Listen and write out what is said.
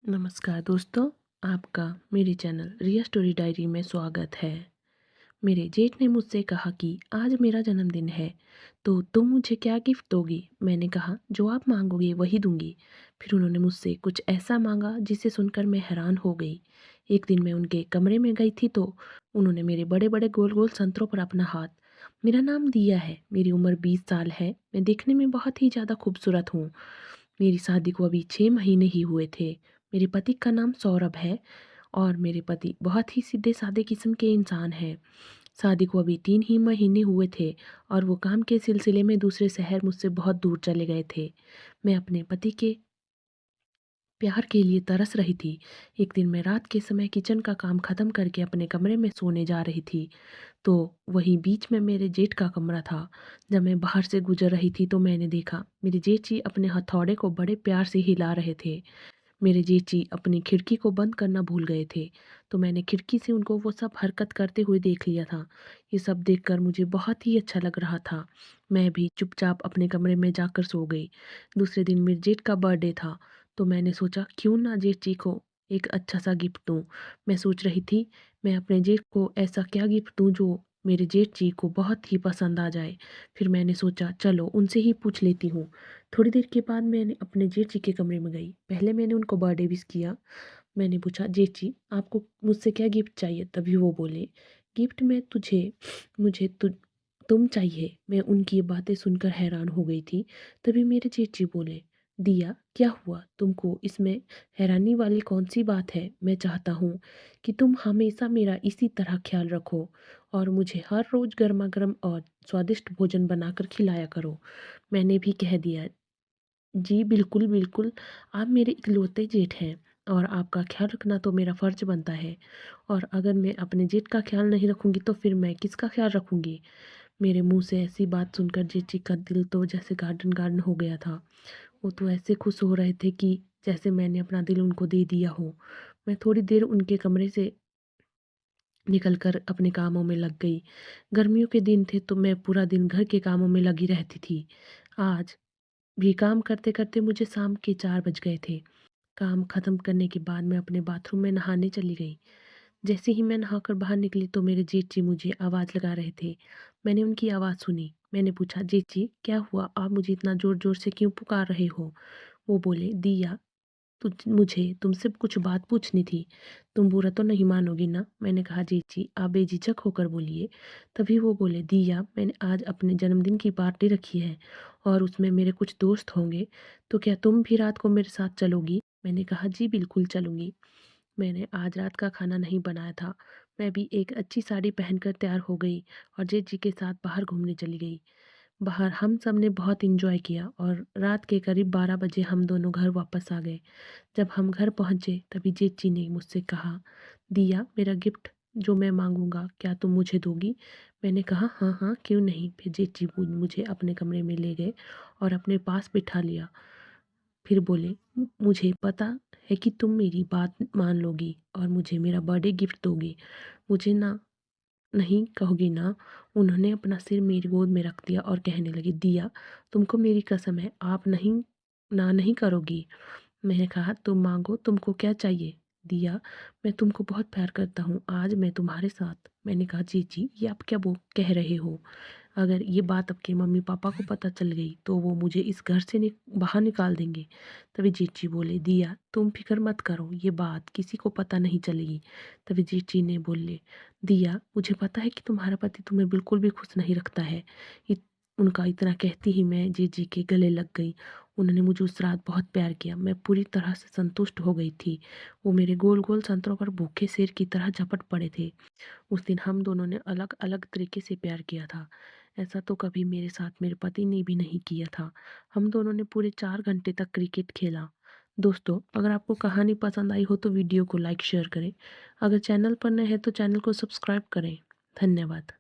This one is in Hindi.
नमस्कार दोस्तों, आपका मेरे चैनल रिया स्टोरी डायरी में स्वागत है। मेरे जेठ ने मुझसे कहा कि आज मेरा जन्मदिन है, तो तुम मुझे क्या गिफ्ट दोगी? मैंने कहा जो आप मांगोगे वही दूंगी। फिर उन्होंने मुझसे कुछ ऐसा मांगा जिसे सुनकर मैं हैरान हो गई। एक दिन मैं उनके कमरे में गई थी तो उन्होंने मेरे बड़े बड़े गोल गोल संतरों पर अपना हाथ। मेरा नाम दिया है, मेरी उम्र 20 साल है, मैं देखने में बहुत ही ज़्यादा खूबसूरत हूँ। मेरी शादी को अभी 6 महीने ही हुए थे। मेरे पति का नाम सौरभ है और मेरे पति बहुत ही सीधे साधे किस्म के इंसान हैं। शादी को अभी 3 ही महीने हुए थे और वो काम के सिलसिले में दूसरे शहर मुझसे बहुत दूर चले गए थे। मैं अपने पति के प्यार के लिए तरस रही थी। एक दिन मैं रात के समय किचन का काम खत्म करके अपने कमरे में सोने जा रही थी, तो वहीं बीच में मेरे जेठ का कमरा था। जब मैं बाहर से गुजर रही थी तो मैंने देखा मेरे जेठ जी अपने हथौड़े को बड़े प्यार से हिला रहे थे। मेरे जीजी अपनी खिड़की को बंद करना भूल गए थे, तो मैंने खिड़की से उनको वो सब हरकत करते हुए देख लिया था। ये सब देखकर मुझे बहुत ही अच्छा लग रहा था। मैं भी चुपचाप अपने कमरे में जाकर सो गई। दूसरे दिन मेरे जेठ का बर्थडे था, तो मैंने सोचा क्यों ना जेठ जी को एक अच्छा सा गिफ्ट दूँ। मैं सोच रही थी मैं अपने जेठ को ऐसा क्या गिफ्ट दूँ जो मेरे जेठ जी को बहुत ही पसंद आ जाए। फिर मैंने सोचा चलो उनसे ही पूछ लेती हूँ। थोड़ी देर के बाद मैंने अपने जेठ जी के कमरे में गई। पहले मैंने उनको बर्थडे विश किया। मैंने पूछा जेठ जी आपको मुझसे क्या गिफ्ट चाहिए? तभी वो बोले गिफ्ट में तुझे मुझे तुम चाहिए। मैं उनकी ये बातें सुनकर हैरान हो गई थी। तभी मेरे जेठ जी बोले दिया क्या हुआ? तुमको इसमें हैरानी वाली कौन सी बात है? मैं चाहता हूँ कि तुम हमेशा मेरा इसी तरह ख्याल रखो और मुझे हर रोज़ गर्मा गर्म और स्वादिष्ट भोजन बनाकर खिलाया करो। मैंने भी कह दिया जी बिल्कुल, बिल्कुल। आप मेरे इकलौते जेठ हैं और आपका ख़्याल रखना तो मेरा फ़र्ज़ बनता है और अगर मैं अपने जेठ का ख़्याल नहीं रखूँगी तो फिर मैं किसका ख़्याल रखूँगी? मेरे मुँह से ऐसी बात सुनकर जेठ जी का दिल तो जैसे गार्डन गार्डन हो गया था। वो तो ऐसे खुश हो रहे थे कि जैसे मैंने अपना दिल उनको दे दिया हो। मैं थोड़ी देर उनके कमरे से निकल कर अपने कामों में लग गई। गर्मियों के दिन थे तो मैं पूरा दिन घर के कामों में लगी रहती थी। आज भी काम करते-करते मुझे शाम के 4 बज गए थे। काम खत्म करने के बाद मैं अपने बाथरूम में नहाने चली गई। जैसे ही मैं नहाकर बाहर निकली तो मेरे जेठ जी मुझे आवाज़ लगा रहे थे। मैंने उनकी आवाज़ सुनी। मैंने पूछा जेठ जी क्या हुआ? आप मुझे इतना ज़ोर-ज़ोर से क्यों पुकार रहे हो? वो बोले दिया मुझे तुमसे कुछ बात पूछनी थी। तुम बुरा तो नहीं मानोगी ना? मैंने कहा जी जी आप बेझिझक होकर बोलिए। तभी वो बोले दिया मैंने आज अपने जन्मदिन की पार्टी रखी है और उसमें मेरे कुछ दोस्त होंगे, तो क्या तुम भी रात को मेरे साथ चलोगी? मैंने कहा जी बिल्कुल चलूँगी। मैंने आज रात का खाना नहीं बनाया था। मैं भी एक अच्छी साड़ी पहनकर तैयार हो गई और जेठ जी के साथ बाहर घूमने चली गई। बाहर हम सब ने बहुत एंजॉय किया और रात के करीब 12 बजे हम दोनों घर वापस आ गए। जब हम घर पहुँचे तभी जेठी ने मुझसे कहा, "दिया मेरा गिफ्ट जो मैं माँगूँगा क्या तुम मुझे दोगी?" मैंने कहा, "हाँ, हाँ, क्यों नहीं?" फिर जेठी मुझे अपने कमरे में ले गए और अपने पास बिठा लिया। फिर बोले, मुझे पता है कि तुम मेरी बात मान लोगी और मुझे मेरा बर्थडे गिफ्ट दोगी। मुझे ना नहीं कहोगी ना?" उन्होंने अपना सिर मेरी गोद में रख दिया और कहने लगी, "दिया, तुमको मेरी कसम है, आप ना नहीं करोगी?" मैंने कहा, "तुम माँगो, तुमको क्या चाहिए?" दिया, "मैं तुमको बहुत प्यार करता हूँ, आज मैं तुम्हारे साथ।" मैंने कहा, "जी, जी, ये आप क्या कह रहे हो? अगर ये बात आपके मम्मी-पापा को पता चल गई, तो वो मुझे इस घर से बाहर निकाल देंगे।" तभी जीजी बोले, "दिया, तुम फ़िक्र मत करो, ये बात किसी को पता नहीं चलेगी।" तभी जीजी ने बोले, "दिया, मुझे पता है कि तुम्हारा पति तुम्हें बिल्कुल भी खुश नहीं रखता है।" इत उनका इतना कहती ही मैं जीजी के गले लग गई। उन्होंने मुझे उस रात बहुत प्यार किया। मैं पूरी तरह से संतुष्ट हो गई थी। वो मेरे गोल-गोल संतरों पर भूखे शेर की तरह झपट पड़े थे। उस दिन हम दोनों ने अलग-अलग तरीके से प्यार किया था। ऐसा तो कभी मेरे साथ मेरे पति ने भी नहीं किया था। हम दोनों ने पूरे 4 घंटे तक क्रिकेट खेला। दोस्तों, अगर आपको कहानी पसंद आई हो तो वीडियो को लाइक शेयर करें। अगर चैनल पर नए हैं तो चैनल को सब्सक्राइब करें। धन्यवाद।